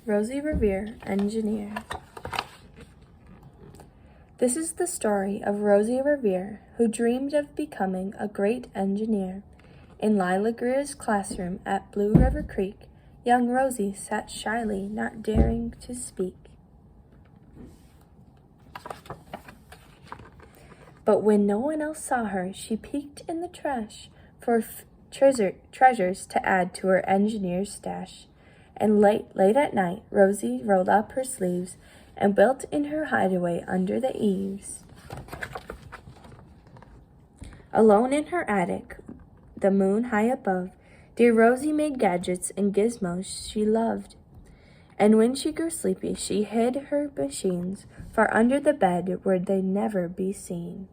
Rosie Revere, engineer. This is the story of Rosie Revere, who dreamed of becoming a great engineer. In Lila Greer's classroom at Blue River Creek, young Rosie sat shyly, not daring to speak. But when no one else saw her, she peeked in the trash for treasures to add to her engineer's stash. And late at night, Rosie rolled up her sleeves and built in her hideaway under the eaves. Alone in her attic, the moon high above, dear Rosie made gadgets and gizmos she loved. And when she grew sleepy, she hid her machines far under the bed where they'd never be seen.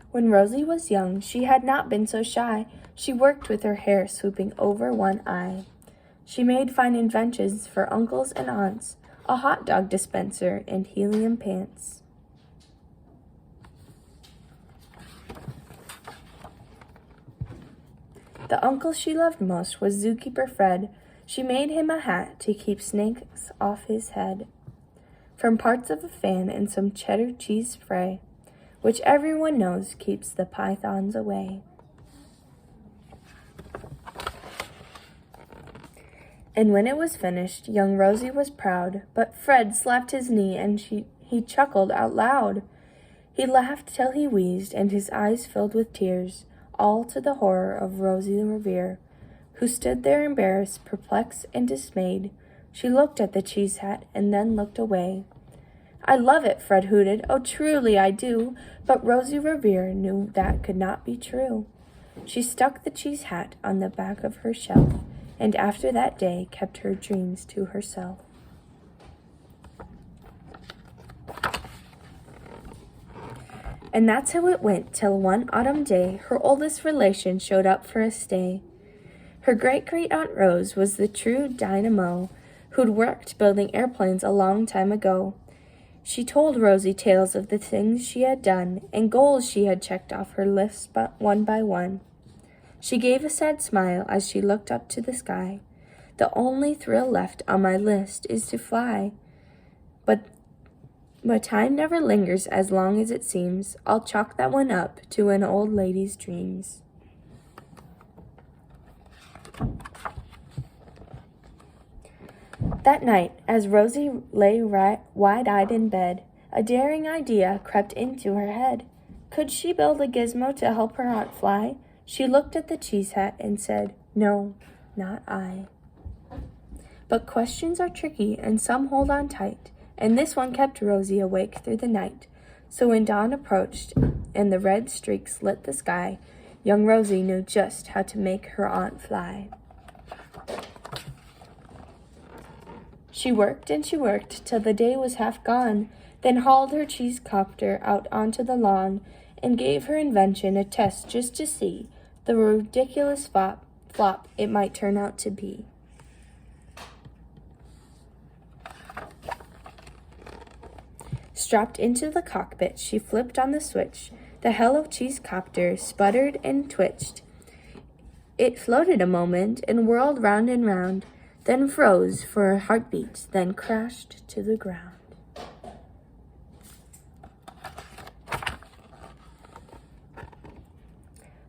When Rosie was young, she had not been so shy. She worked with her hair swooping over one eye. She made fine inventions for uncles and aunts, a hot dog dispenser and helium pants. The uncle she loved most was Zookeeper Fred. She made him a hat to keep snakes off his head, from parts of a fan and some cheddar cheese spray, which everyone knows keeps the pythons away. And when it was finished, young Rosie was proud, but Fred slapped his knee and he chuckled out loud. He laughed till he wheezed and his eyes filled with tears, all to the horror of Rosie Revere, who stood there embarrassed, perplexed, and dismayed. She looked at the cheese hat and then looked away. "I love it," Fred hooted. "Oh, truly I do." But Rosie Revere knew that could not be true. She stuck the cheese hat on the back of her shelf, and after that day kept her dreams to herself. And that's how it went till one autumn day her oldest relation showed up for a stay. Her great-great-aunt Rose was the true dynamo who'd worked building airplanes a long time ago. She told Rosie tales of the things she had done and goals she had checked off her list one by one. She gave a sad smile as she looked up to the sky. "The only thrill left on my list is to fly. But time never lingers as long as it seems. I'll chalk that one up to an old lady's dreams." That night, as Rosie lay wide-eyed in bed, a daring idea crept into her head. Could she build a gizmo to help her aunt fly? She looked at the cheese hat and said, "No, not I." But questions are tricky and some hold on tight, and this one kept Rosie awake through the night. So when dawn approached and the red streaks lit the sky, young Rosie knew just how to make her aunt fly. She worked and she worked till the day was half gone, then hauled her cheese copter out onto the lawn and gave her invention a test just to see the ridiculous flop it might turn out to be. Strapped into the cockpit, she flipped on the switch. The Hello Cheese copter sputtered and twitched. It floated a moment and whirled round and round, then froze for a heartbeat, then crashed to the ground.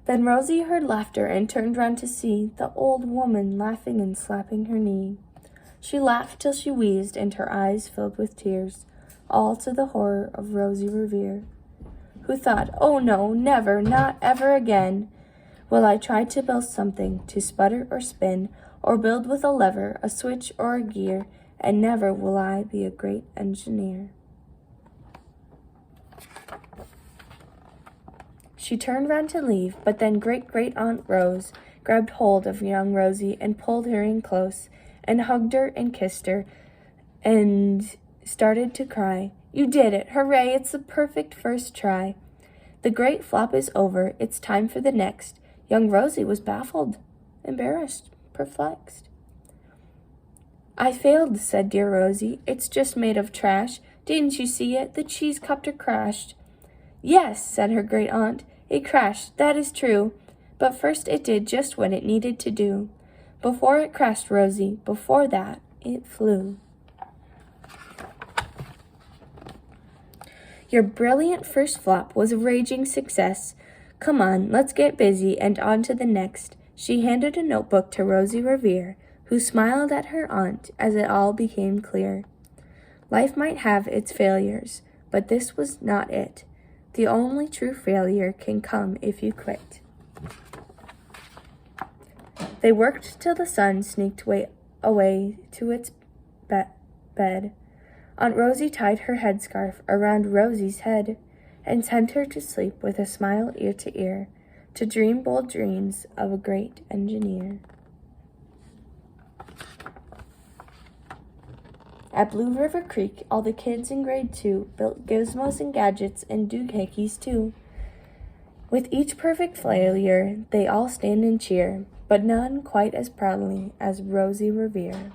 Then Rosie heard laughter and turned round to see the old woman laughing and slapping her knee. She laughed till she wheezed and her eyes filled with tears, all to the horror of Rosie Revere, who thought, "Oh no, never, not ever again will I try to build something to sputter or spin, or build with a lever, a switch, or a gear, and never will I be a great engineer." She turned round to leave, but then great-great-aunt Rose grabbed hold of young Rosie and pulled her in close, and hugged her and kissed her, and started to cry. "You did it! Hooray! It's the perfect first try. The great flop is over. It's time for the next." Young Rosie was baffled, embarrassed, perplexed. "I failed," said dear Rosie. "It's just made of trash. Didn't you see it? The cheese copter crashed." "Yes," said her great aunt, "it crashed. That is true. But first it did just what it needed to do. Before it crashed Rosie, before that, it flew. Your brilliant first flop was a raging success. Come on, let's get busy and on to the next. She handed a notebook to Rosie Revere, who smiled at her aunt as it all became clear. Life might have its failures, but this was not it. The only true failure can come if you quit. They worked till the sun sneaked away to its bed. Aunt Rosie tied her headscarf around Rosie's head and sent her to sleep with a smile ear to ear, to dream bold dreams of a great engineer. At Blue River Creek, all the kids in grade 2 built gizmos and gadgets and doohickeys too. With each perfect failure, they all stand and cheer, but none quite as proudly as Rosie Revere.